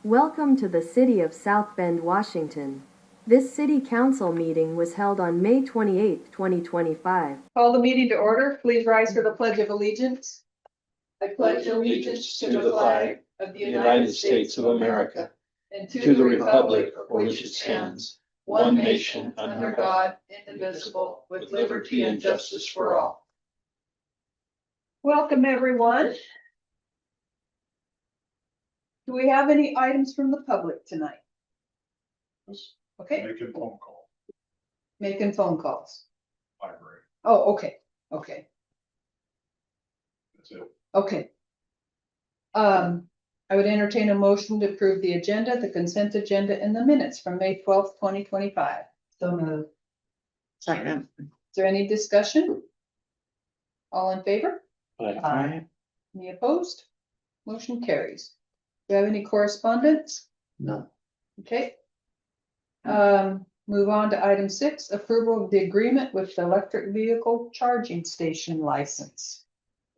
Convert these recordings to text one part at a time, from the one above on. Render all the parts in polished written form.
Welcome to the City of South Bend, Washington. This City Council meeting was held on May 28, 2025. Call the meeting to order. Please rise for the Pledge of Allegiance. I pledge allegiance to the flag of the United States of America and to the republic for which it stands, one nation under God, indivisible, with liberty and justice for all. Welcome, everyone. Do we have any items from the public tonight? Okay. Making phone call, Making phone calls. library, Oh, okay, okay, that's it. okay. I would entertain a motion to approve the agenda, the consent agenda, and the minutes from May 12th, 2025. So moved. Second. Is there any discussion? All in favor? Aye. Any opposed? Motion carries. Do you have any correspondence? No. Okay. Move on to item 6, approval of the agreement with the electric vehicle charging station license.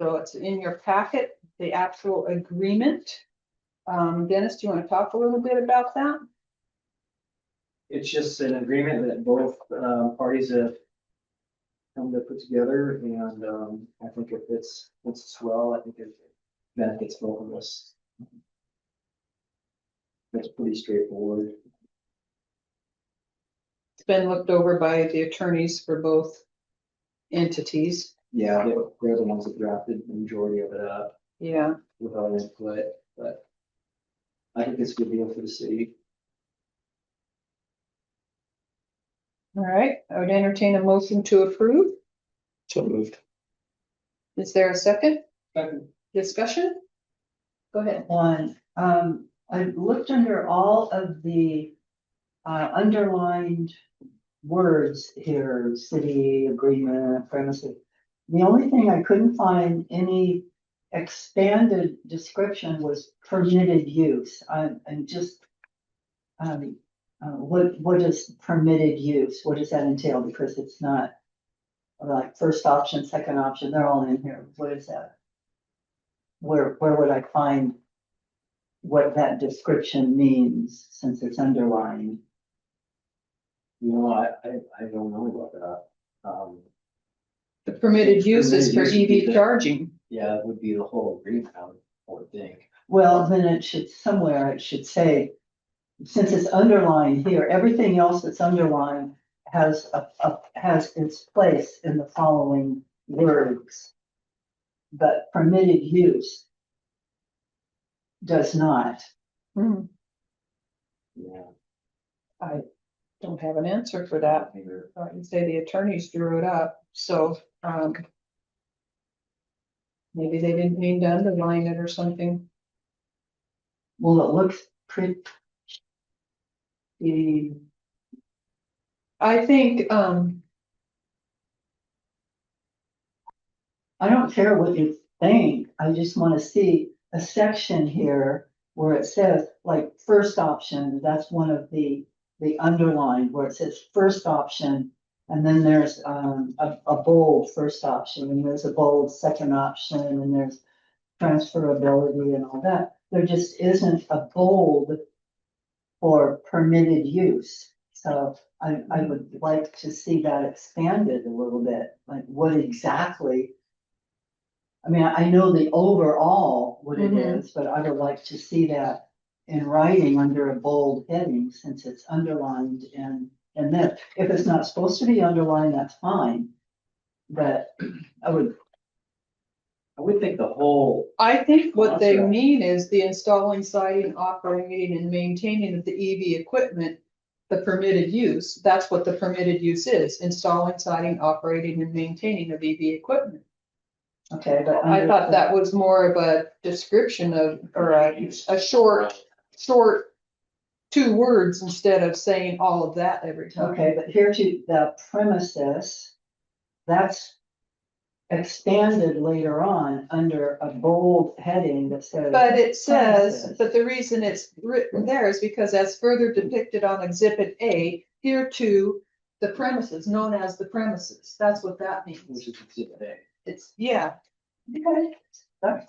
So it's in your packet, the actual agreement. Dennis, do you want to talk a little bit about that? It's just an agreement that both parties have come to put together, and I think it fits well. I think it benefits both of us. It's pretty straightforward. It's been looked over by the attorneys for both entities. Yeah, they're the ones that drafted the majority of it up Yeah. with our input, but I think it's a good deal for the city. All right, I would entertain a motion to approve. So moved. Is there a second Second. discussion? Go ahead. One, I looked under all of the underlined words here, city agreement, premises. The only thing I couldn't find any expanded description was permitted use. And just what is permitted use? What does that entail? Because it's not like first option, second option, they're all in here. What is that? Where would I find what that description means since it's underlined? You know, I don't know about that. The permitted use is for Permitted use would be EV the- charging. Yeah, it would be the whole agreement, I would think. Well, then it should, somewhere it should say, since it's underlined here, everything else that's underlined has has its place in the following words. But permitted use does not. Hmm, Yeah. I don't have an answer for that. Either. I can say the attorneys drew it up, so, maybe they didn't mean to underline it or something. Well, it looks pretty. I think, I don't care what you think, I just wanna see a section here where it says, like, first option, that's one of the underlined, where it says first option. And then there's a bold first option, and there's a bold second option, and there's transferability and all that. There just isn't a bold for permitted use. So I would like to see that expanded a little bit, like what exactly. I mean, I know the overall what it Mhm. is, but I would like to see that in writing under a bold heading, since it's underlined and then, if it's not supposed to be underlined, that's fine. But I would, think the whole, I think what they Concept. mean is the installing, siting, operating, and maintaining of the EV equipment, the permitted use, that's what the permitted use is, installing, siting, operating, and maintaining of EV equipment. okay, but. I under- thought that was more of a description of, or a short 2 words instead of saying all of that every time. Okay, but here to the premises, that's expanded later on under a bold heading that says. But it says, Premises. but the reason it's written there is because as further depicted on exhibit A, here to the premises, known as the premises, that's what that which means. is exhibit A. It's, yeah. Okay.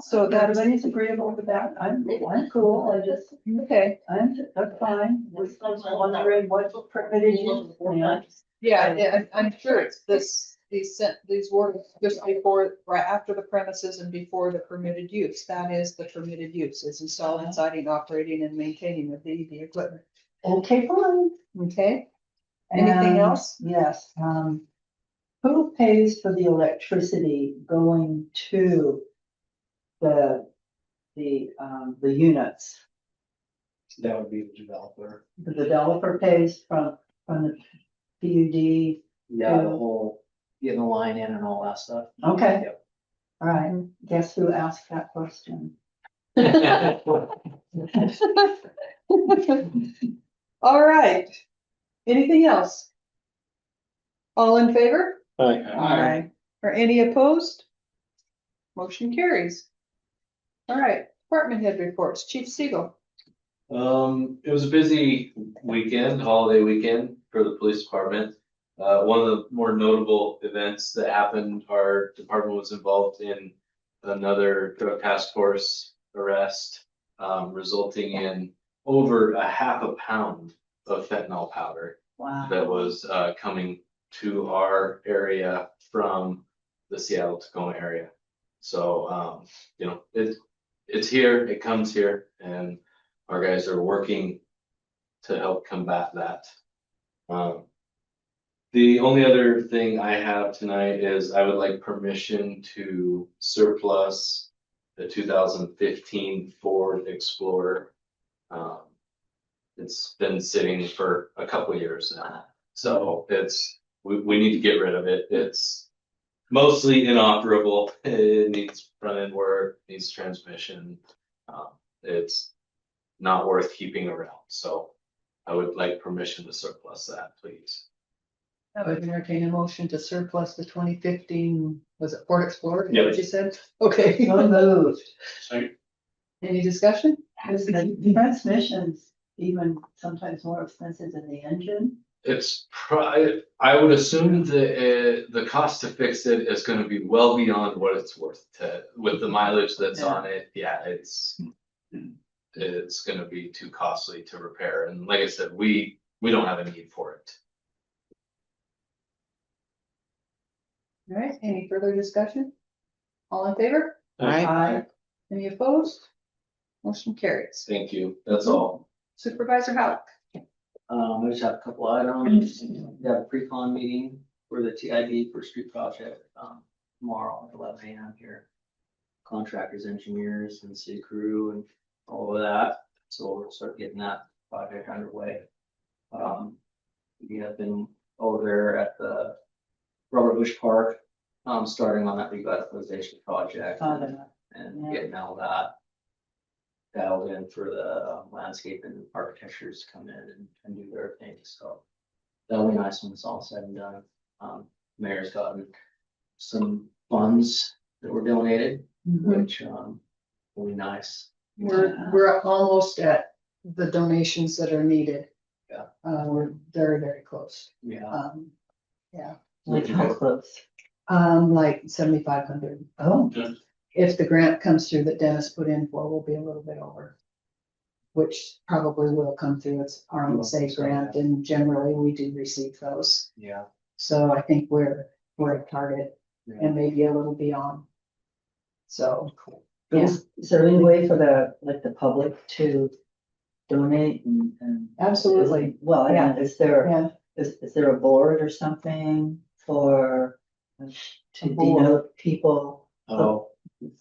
So that everybody's agreeable with that, I'm cool, Okay. that's fine, just wondering what permitted use. Yeah, I'm sure it's these words just before, right after the premises and before the permitted use. That is the permitted use, is installing, siding, operating and maintaining of the EV equipment. Okay, fine. Okay? Anything And, else? Yes, who pays for the electricity going to the units? That would be the developer. The developer pays from the PUD? Yeah, the Yeah. whole, getting the line in and all that stuff. Okay. Yep. All right, guess who asked that question? All right. Anything else? All in favor? Aye. Or any opposed? Motion carries. All right, department head reports, Chief Siegel. It was a busy weekend, holiday weekend for the police department. One of the more notable events that happened, our department was involved in another drug task force arrest, resulting in over a half a pound of fentanyl powder Wow. that was coming to our area from the Seattle Tacoma area. So, it's here, it comes here, and our guys are working to help combat that. The only other thing I have tonight is I would like permission to surplus the 2015 Ford Explorer. It's been sitting for a couple years now, so we need to get rid of it. It's mostly inoperable. It needs front end work, needs transmission. It's not worth keeping around, so I would like permission to surplus that, please. I would entertain a motion to surplus the 2015, was it Ford Explorer? Is that Yep. what you said? Okay. So moved. Second. Any discussion? Is the transmissions even sometimes more expensive than the engine? I would assume the cost to fix it is gonna be well beyond what it's worth with the mileage that's on it. Yeah, it's gonna be too costly to repair. And like I said, we don't have a need for it. All right, any further discussion? All in favor? Aye. Any opposed? Motion carries. Thank you. That's all. Supervisor Halleck. I just have a couple items. We have a pre-con meeting for the TID for street project, tomorrow at 11 a.m. here. Contractors, engineers and city crew and all of that. So we'll start getting that project underway. We have been over there at the Robert Bush Park, starting on that revitalization project Saw that. and Yeah. getting all that dialed in for the landscape and architectures to come in and do their thing, so. That'll be nice when it's all said and done. Mayor's gotten some funds that were donated, which, will be nice. We're almost at the donations that are needed. Yeah. We're very, very close. Yeah. Yeah, Like how close? like 7,500. Oh, If the grant comes through that Dennis put in for, we'll be a little bit over. Which probably will come through, it's RMSA grant, and generally we do receive those. Yeah. So I think we're at target Yeah. and maybe a little beyond. So, is there any way for the public to donate and? absolutely, Well, I Yeah. mean, is there, yeah, is there a board or something to board. denote people? Oh,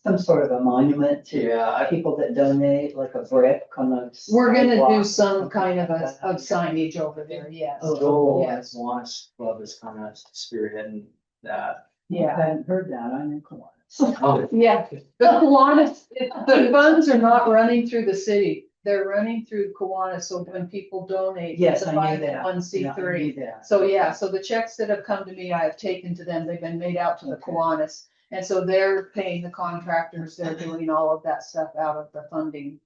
Some sort of a monument to yeah, people that donate, like a brick on the. we're gonna do sidewalk. some kind of of signage over there, yes. Joel Yes. Kiwanis Club is kind of spearheading that. I Yeah, hadn't heard that, I'm in Kiwanis. Oh, yeah, the Kiwanis, the funds are not running through the city, they're running through Kiwanis, so when people donate. Yes, it's a I knew that. 501c3. Yeah, I knew that. So yeah, so the checks that have come to me, I have taken to them, they've been made out to the Okay. Kiwanis. And so they're paying the contractors, they're doing all of that stuff out of the funding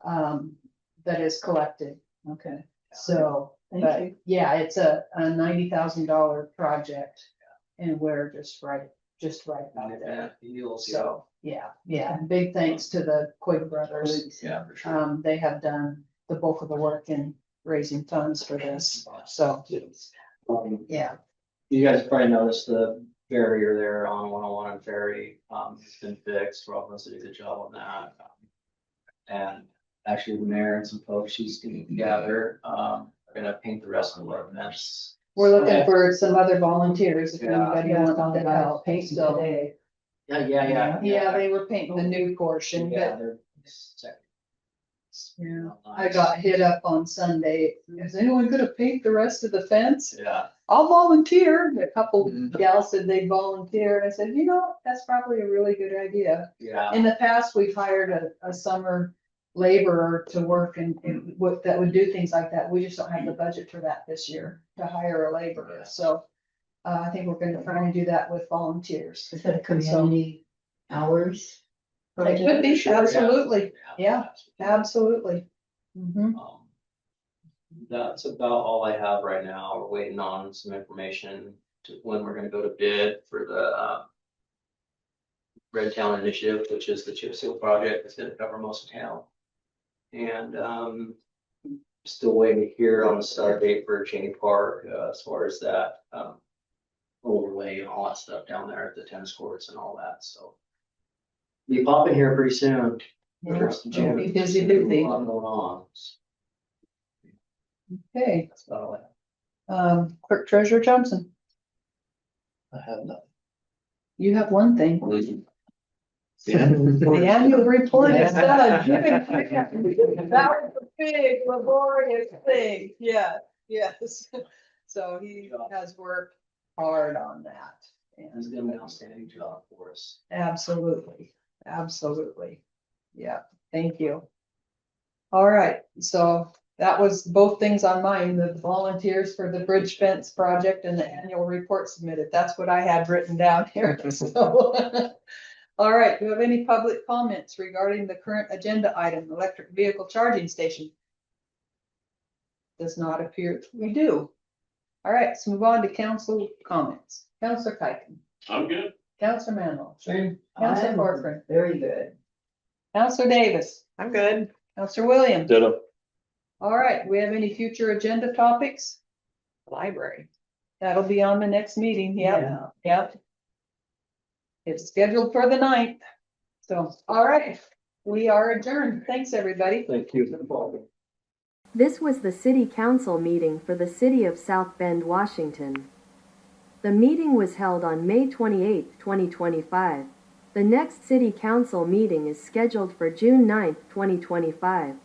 that is collected. Okay, So, thank but you. yeah, it's a $90,000 project. And we're just right just right out there. You'll see. So, yeah, and big thanks to the Quigg brothers. Yeah, for sure. They have done the bulk of the work in raising funds for this, so, yeah. You guys probably noticed the barrier there on 101 and Ferry, it's been fixed. Robin's did a good job on that. And actually the mayor and some folks she's getting together, are gonna paint the rest of the events. We're looking for some other volunteers if Yeah. anybody Yeah, wants on to the help. painting So, today. yeah, they were painting the new portion, Yeah, but they're second. yeah, I got hit up on Sunday. Is anyone gonna paint the rest of the fence? Yeah. I'll volunteer. A couple Mhm. gals said they'd volunteer. And I said, that's probably a really good idea. Yeah. In the past, we've hired a summer laborer to work and that would do things like that. We just don't have the budget for that this year to hire a laborer. So I think we're gonna try and do that with volunteers. Is that a community hours? It could be, Sure, yeah. absolutely. Yeah, absolutely. Mhm. That's about all I have right now. We're waiting on some information to when we're gonna go to bid for the Red Town Initiative, which is the chip seal project that's gonna cover most of town. And still waiting to hear on the start date for Cheney Park, as far as that overlay and all that stuff down there at the tennis courts and all that, so. Be popping here pretty soon. Yeah, First of June. be busy, busy. A lot going on. Okay, That's about all I have. Clerk Treasurer Johnson, I have nothing. you have one thing. Yeah. The annual report is done. That was a big laborious thing. Yes. So he has worked hard on that. He's And done an outstanding job for us. absolutely. Yeah, thank you. All right, so that was both things on mine, the volunteers for the bridge fence project and the annual report submitted. That's what I had written down here, so. All right, do you have any public comments regarding the current agenda item, electric vehicle charging station? Does not appear we do. All right, let's move on to council comments. Councilor Kyken, I'm good. Councilor Manlow, Same. Councilor Corcoran, Very good. Councilor Davis, I'm good. Councilor Williams. Ditto. All right, do we have any future agenda topics? Library. That'll be on the next meeting, Yeah. yep. It's scheduled for the 9th. So, all right, we are adjourned. Thanks, everybody. Thank you. This was the city council meeting for the city of South Bend, Washington. The meeting was held on May 28, 2025. The next city council meeting is scheduled for June 9, 2025.